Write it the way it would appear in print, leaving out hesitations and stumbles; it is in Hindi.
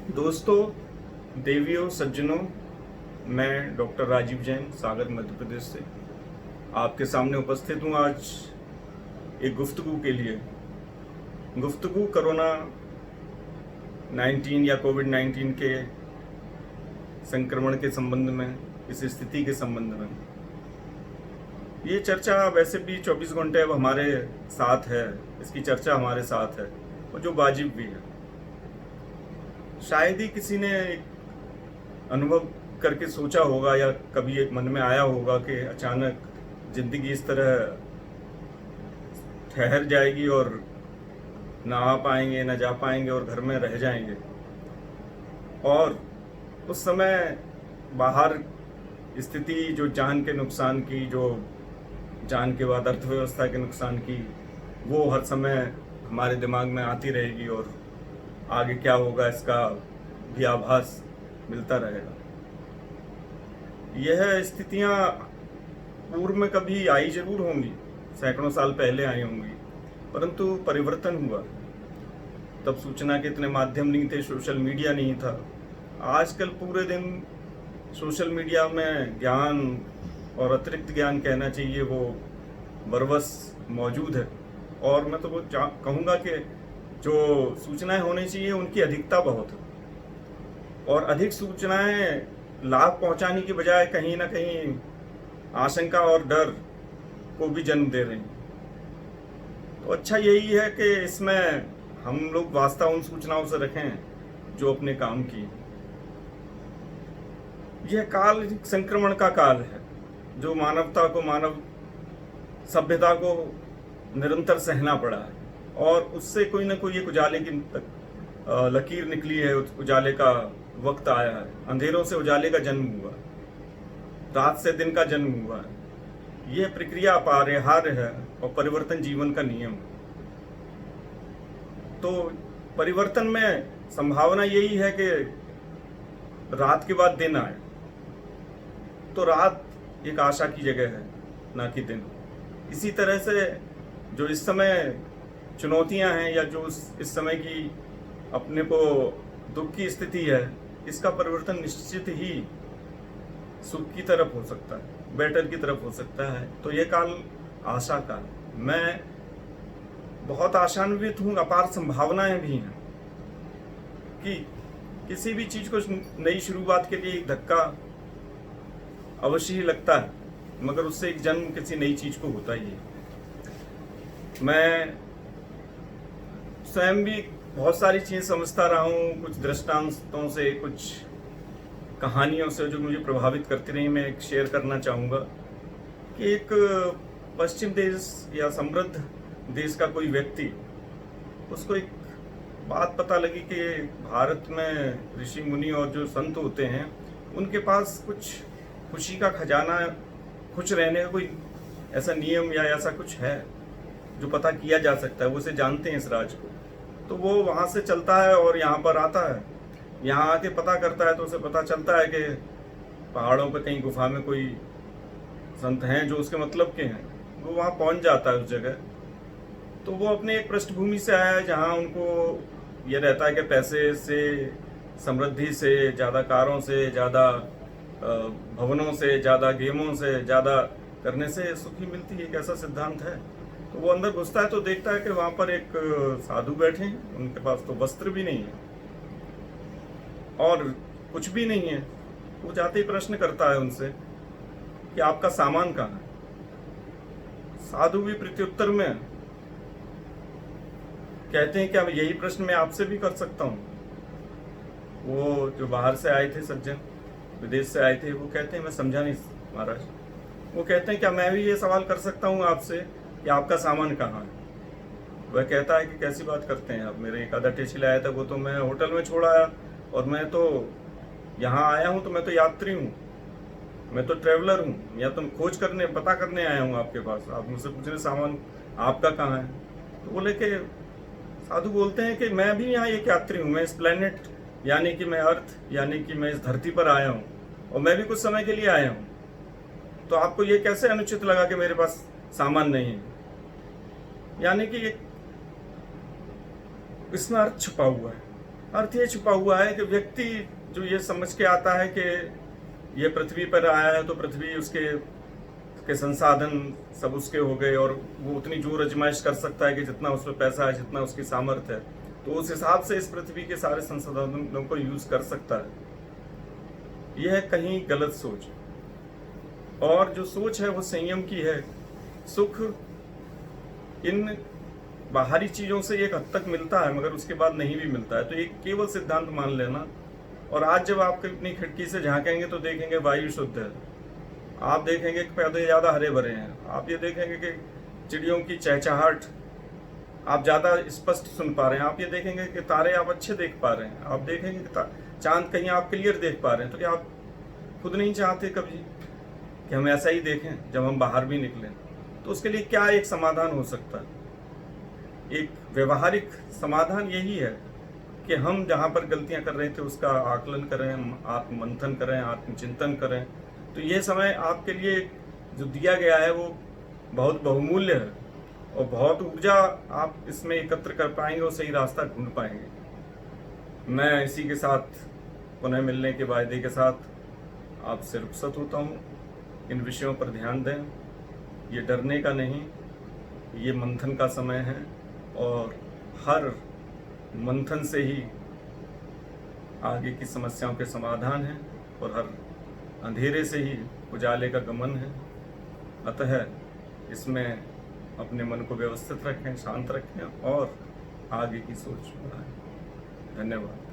दोस्तों, देवियों, सज्जनों, मैं डॉक्टर राजीव जैन सागर मध्य प्रदेश से आपके सामने उपस्थित हूँ आज एक गुफ्तगू के लिए। गुफ्तगू कोरोना 19 या कोविड-19 के संक्रमण के संबंध में, इस स्थिति के संबंध में। ये चर्चा वैसे भी 24 घंटे अब हमारे साथ है, इसकी चर्चा हमारे साथ है और जो वाजिब भी है। शायद ही किसी ने एक अनुभव करके सोचा होगा या कभी एक मन में आया होगा कि अचानक जिंदगी इस तरह ठहर जाएगी और ना आ पाएंगे, ना जा पाएंगे और घर में रह जाएंगे। और उस समय बाहर स्थिति जो जान के नुकसान की, जो जान के बाद अर्थव्यवस्था के नुकसान की, वो हर समय हमारे दिमाग में आती रहेगी और आगे क्या होगा इसका भी आभास मिलता रहेगा। यह स्थितियां पूर्व में कभी आई जरूर होंगी, सैकड़ों साल पहले आई होंगी, परंतु परिवर्तन हुआ। तब सूचना के इतने माध्यम नहीं थे, सोशल मीडिया नहीं था। आजकल पूरे दिन सोशल मीडिया में ज्ञान और अतिरिक्त ज्ञान कहना चाहिए, वो बरबस मौजूद है। और मैं तो वो कहूँगा कि जो सूचनाएं होनी चाहिए उनकी अधिकता बहुत है और अधिक सूचनाएं लाभ पहुंचाने की बजाय कहीं ना कहीं आशंका और डर को भी जन्म दे रही हैं। तो अच्छा यही है कि इसमें हम लोग वास्ता उन सूचनाओं से रखें जो अपने काम की। यह काल संक्रमण का काल है जो मानवता को, मानव सभ्यता को निरंतर सहना पड़ा है और उससे कोई ना कोई एक उजाले की लकीर निकली है। उजाले का वक्त आया है, अंधेरों से उजाले का जन्म हुआ, रात से दिन का जन्म हुआ है। यह प्रक्रिया अपरिहार्य है और परिवर्तन जीवन का नियम है। तो परिवर्तन में संभावना यही है कि रात के बाद दिन आए। तो रात एक आशा की जगह है, ना कि दिन। इसी तरह से जो इस समय चुनौतियां हैं या जो इस समय की अपने को दुख की स्थिति है, इसका परिवर्तन निश्चित ही सुख की तरफ हो सकता है, बेटर की तरफ हो सकता है। तो ये काल आशा का, मैं बहुत आशान्वित हूँ। अपार संभावनाएं भी हैं कि किसी भी चीज को नई शुरुआत के लिए एक धक्का अवश्य ही लगता है, मगर उससे एक जन्म किसी नई चीज को होता ही है। मैं स्वयं भी बहुत सारी चीज़ समझता रहा हूँ, कुछ दृष्टांतों से, कुछ कहानियों से जो मुझे प्रभावित करती रही। मैं एक शेयर करना चाहूँगा कि एक पश्चिम देश या समृद्ध देश का कोई व्यक्ति, उसको एक बात पता लगी कि भारत में ऋषि मुनि और जो संत होते हैं उनके पास कुछ खुशी का खजाना, खुश रहने का कोई ऐसा नियम या ऐसा कुछ है जो पता किया जा सकता है। वो उसे जानते हैं, इस राज को। तो वो वहाँ से चलता है और यहाँ पर आता है। यहाँ आके पता करता है तो उसे पता चलता है कि पहाड़ों पे कहीं गुफा में कोई संत हैं जो उसके मतलब के हैं। वो वहाँ पहुँच जाता है उस जगह। तो वो अपने एक पृष्ठभूमि से आया है जहाँ उनको ये रहता है कि पैसे से, समृद्धि से, ज़्यादा कारों से, ज़्यादा भवनों से, ज़्यादा गेमों से, ज़्यादा करने से सुखी मिलती है, एक ऐसा सिद्धांत है। तो वो अंदर घुसता है तो देखता है कि वहाँ पर एक साधु बैठे हैं, उनके पास तो वस्त्र भी नहीं है और कुछ भी नहीं है। वो जाते ही प्रश्न करता है उनसे कि आपका सामान कहाँ है। साधु भी प्रत्युत्तर में कहते हैं कि अब यही प्रश्न मैं आपसे भी कर सकता हूँ। वो जो बाहर से आए थे सज्जन, विदेश से आए थे, वो कहते हैं, मैं समझा नहीं महाराज। वो कहते हैं क्या मैं भी ये सवाल कर सकता हूँ आपसे कि आपका सामान कहाँ है। वह कहता है कि कैसी बात करते हैं आप, मेरे एक आधा टेची लाया था, वो तो मैं होटल में छोड़ आया और मैं तो यहाँ आया हूँ, तो मैं तो यात्री हूँ, मैं तो ट्रैवलर हूँ, या तुम खोज करने, पता करने आया हूँ आपके पास, आप मुझसे पूछ रहे सामान आपका कहाँ है। तो बोले कि साधु बोलते हैं कि मैं भी यहाँ एक यात्री हूँ, मैं इस प्लेनेट यानी कि मैं अर्थ यानी कि मैं इस धरती पर आया हूँ और मैं भी कुछ समय के लिए आया हूँ। तो आपको ये कैसे अनुचित लगा कि मेरे पास सामान नहीं है। यानी कि इसमें अर्थ छुपा हुआ है अर्थ ये छुपा हुआ है कि व्यक्ति जो ये समझ के आता है कि ये पृथ्वी पर आया है तो पृथ्वी उसके संसाधन सब उसके हो गए और वो उतनी जोर आजमाइश कर सकता है कि जितना उस पर पैसा है, जितना उसकी सामर्थ्य है, तो उस हिसाब से इस पृथ्वी के सारे संसाधनों को यूज कर सकता है। यह है कहीं गलत सोच। और जो सोच है वो संयम की है। सुख इन बाहरी चीजों से एक हद तक मिलता है मगर उसके बाद नहीं भी मिलता है, तो एक केवल सिद्धांत मान लेना। और आज जब आप अपनी खिड़की से झांकेंगे तो देखेंगे वायु शुद्ध है, आप देखेंगे कि पौधे ज्यादा हरे भरे हैं, आप ये देखेंगे कि चिड़ियों की चहचहाहट आप ज्यादा स्पष्ट सुन पा रहे हैं, आप ये देखेंगे कि तारे आप अच्छे देख पा रहे हैं, आप देखेंगे कि चांद कहीं आप क्लियर देख पा रहे हैं। तो क्या आप खुद नहीं चाहते कभी कि हम ऐसा ही देखें जब हम बाहर भी निकलें? तो उसके लिए क्या एक समाधान हो सकता है? एक व्यवहारिक समाधान यही है कि हम जहाँ पर गलतियां कर रहे थे उसका आकलन करें, आत्ममंथन करें, आत्मचिंतन करें। तो ये समय आपके लिए जो दिया गया है वो बहुत बहुमूल्य है और बहुत ऊर्जा आप इसमें एकत्र कर पाएंगे और सही रास्ता ढूंढ पाएंगे। मैं इसी के साथ पुनः मिलने के वायदे के साथ आपसे रुखसत होता हूँ। इन विषयों पर ध्यान दें, ये डरने का नहीं, ये मंथन का समय है और हर मंथन से ही आगे की समस्याओं के समाधान है और हर अंधेरे से ही उजाले का गमन है। अतः इसमें अपने मन को व्यवस्थित रखें, शांत रखें और आगे की सोच बढ़ाएं। धन्यवाद।